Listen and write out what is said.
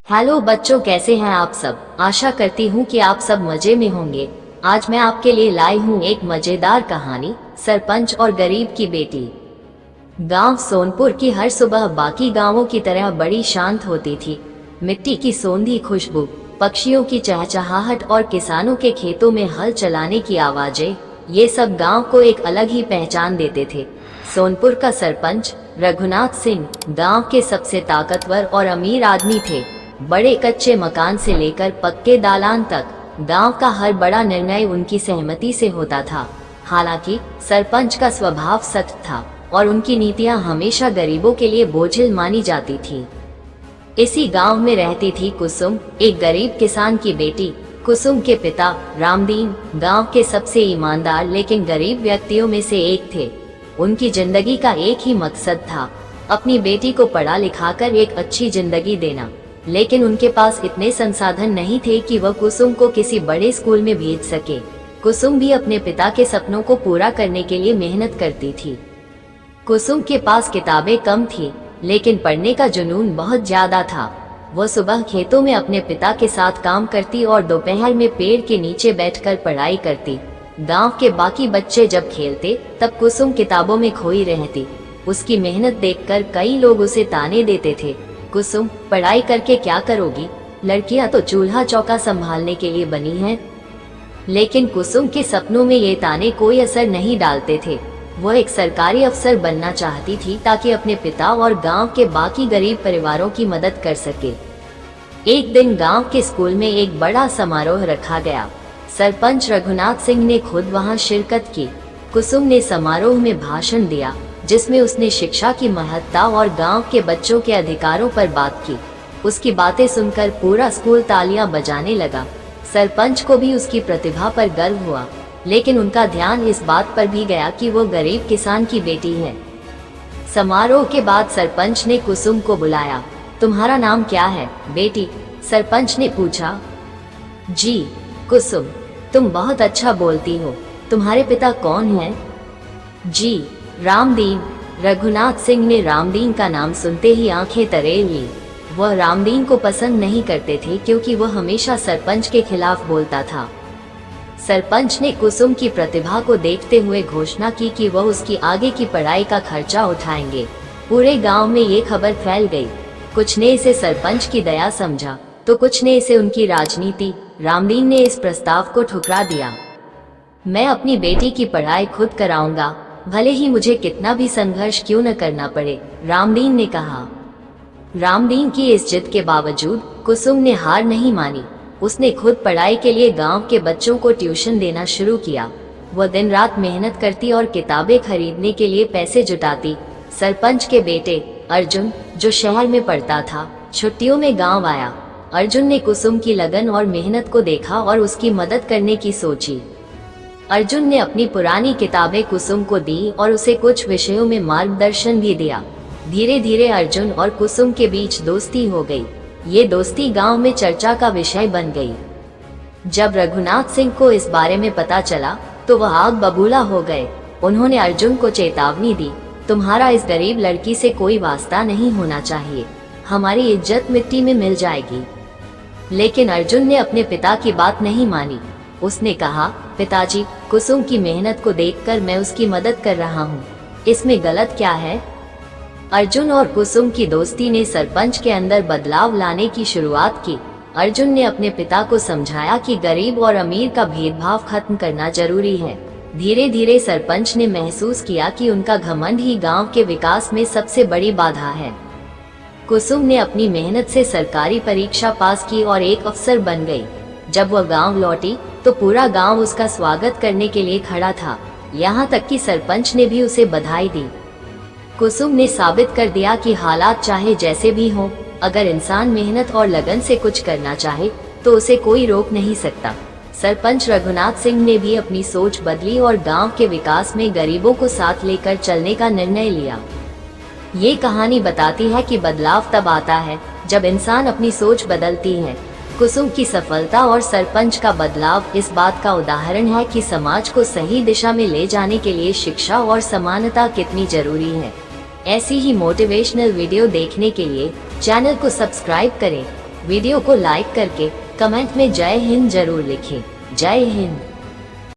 Hello बच्चों, कैसे हैं आप सब। आशा करती हूँ कि आप सब मजे में होंगे। आज मैं आपके लिए लाई हूँ एक मजेदार कहानी, सरपंच और गरीब की बेटी। गांव सोनपुर की हर सुबह बाकी गांवों की तरह बड़ी शांत होती थी। मिट्टी की सोंधी खुशबू, पक्षियों की चहचहाहट और किसानों के खेतों में हल चलाने की आवाजें, ये सब गांव को एक अलग ही पहचान देते थे। सोनपुर का सरपंच रघुनाथ सिंह गांव के सबसे ताकतवर और अमीर आदमी थे। बड़े कच्चे मकान से लेकर पक्के दालान तक गांव का हर बड़ा निर्णय उनकी सहमति से होता था। हालांकि सरपंच का स्वभाव सख्त था और उनकी नीतियां हमेशा गरीबों के लिए बोझिल मानी जाती थी। इसी गांव में रहती थी कुसुम, एक गरीब किसान की बेटी। कुसुम के पिता रामदीन गांव के सबसे ईमानदार लेकिन गरीब व्यक्तियों में से एक थे। उनकी जिंदगी का एक ही मकसद था, अपनी बेटी को पढ़ा लिखाकर एक अच्छी जिंदगी देना। लेकिन उनके पास इतने संसाधन नहीं थे कि वह कुसुम को किसी बड़े स्कूल में भेज सके। कुसुम भी अपने पिता के सपनों को पूरा करने के लिए मेहनत करती थी। कुसुम के पास किताबें कम थी, लेकिन पढ़ने का जुनून बहुत ज्यादा था। वह सुबह खेतों में अपने पिता के साथ काम करती और दोपहर में पेड़ के नीचे बैठकर पढ़ाई करती। गांव के बाकी बच्चे जब खेलते तब कुसुम किताबों में खोई रहती। उसकी मेहनत देखकर कई लोग उसे ताने देते थे, कुसुम पढ़ाई करके क्या करोगी, लड़कियां तो चूल्हा चौका संभालने के लिए बनी हैं। लेकिन कुसुम के सपनों में ये ताने कोई असर नहीं डालते थे। वह एक सरकारी अफसर बनना चाहती थी ताकि अपने पिता और गांव के बाकी गरीब परिवारों की मदद कर सके। एक दिन गांव के स्कूल में एक बड़ा समारोह रखा गया। सरपंच रघुनाथ सिंह ने खुद वहां शिरकत की। कुसुम ने समारोह में भाषण दिया, जिसमें उसने शिक्षा की महत्ता और गांव के बच्चों के अधिकारों पर बात की। उसकी बातें सुनकर पूरा स्कूल तालियां बजाने लगा। सरपंच को भी उसकी प्रतिभा पर गर्व हुआ, लेकिन उनका ध्यान इस बात पर भी गया कि वो गरीब किसान की बेटी है। समारोह के बाद सरपंच ने कुसुम को बुलाया। तुम्हारा नाम क्या है बेटी, सरपंच ने पूछा। जी कुसुम, तुम बहुत अच्छा बोलती हो। तुम्हारे पिता कौन हैं? जी रामदीन। रघुनाथ सिंह ने रामदीन का नाम सुनते ही आंखें तरेर ली। वह रामदीन को पसंद नहीं करते थे क्योंकि वह हमेशा सरपंच के खिलाफ बोलता था। सरपंच ने कुसुम की प्रतिभा को देखते हुए घोषणा की कि वह उसकी आगे की पढ़ाई का खर्चा उठाएंगे। पूरे गांव में ये खबर फैल गई। कुछ ने इसे सरपंच की दया समझा तो कुछ ने इसे उनकी राजनीति। रामदीन ने इस प्रस्ताव को ठुकरा दिया। मैं अपनी बेटी की पढ़ाई खुद कराऊंगा, भले ही मुझे कितना भी संघर्ष क्यों न करना पड़े, रामदीन ने कहा। रामदीन की इस जिद के बावजूद कुसुम ने हार नहीं मानी। उसने खुद पढ़ाई के लिए गांव के बच्चों को ट्यूशन देना शुरू किया। वह दिन रात मेहनत करती और किताबें खरीदने के लिए पैसे जुटाती। सरपंच के बेटे अर्जुन, जो शहर में पढ़ता था, छुट्टियों में गांव आया। अर्जुन ने कुसुम की लगन और मेहनत को देखा और उसकी मदद करने की सोची। अर्जुन ने अपनी पुरानी किताबें कुसुम को दी और उसे कुछ विषयों में मार्गदर्शन भी दिया। धीरे धीरे अर्जुन और कुसुम के बीच दोस्ती हो गई। ये दोस्ती गांव में चर्चा का विषय बन गई। जब रघुनाथ सिंह को इस बारे में पता चला तो वह आग बबूला हो गए। उन्होंने अर्जुन को चेतावनी दी, तुम्हारा इस गरीब लड़की से कोई वास्ता नहीं होना चाहिए, हमारी इज्जत मिट्टी में मिल जाएगी। लेकिन अर्जुन ने अपने पिता की बात नहीं मानी। उसने कहा, पिताजी, कुसुम की मेहनत को देखकर मैं उसकी मदद कर रहा हूँ, इसमें गलत क्या है? अर्जुन और कुसुम की दोस्ती ने सरपंच के अंदर बदलाव लाने की शुरुआत की। अर्जुन ने अपने पिता को समझाया कि गरीब और अमीर का भेदभाव खत्म करना जरूरी है। धीरे धीरे सरपंच ने महसूस किया कि उनका घमंड ही गांव के विकास में सबसे बड़ी बाधा है। कुसुम ने अपनी मेहनत से सरकारी परीक्षा पास की और एक अफसर बन गई। जब वह गांव लौटी तो पूरा गांव उसका स्वागत करने के लिए खड़ा था। यहाँ तक कि सरपंच ने भी उसे बधाई दी। कुसुम ने साबित कर दिया कि हालात चाहे जैसे भी हों, अगर इंसान मेहनत और लगन से कुछ करना चाहे तो उसे कोई रोक नहीं सकता। सरपंच रघुनाथ सिंह ने भी अपनी सोच बदली और गांव के विकास में गरीबों को साथ लेकर चलने का निर्णय लिया। ये कहानी बताती है कि बदलाव तब आता है जब इंसान अपनी सोच बदलती है। कुसुम की सफलता और सरपंच का बदलाव इस बात का उदाहरण है कि समाज को सही दिशा में ले जाने के लिए शिक्षा और समानता कितनी जरूरी है। ऐसी ही मोटिवेशनल वीडियो देखने के लिए चैनल को सब्सक्राइब करें वीडियो को लाइक करके कमेंट में जय हिंद जरूर लिखें। जय हिंद।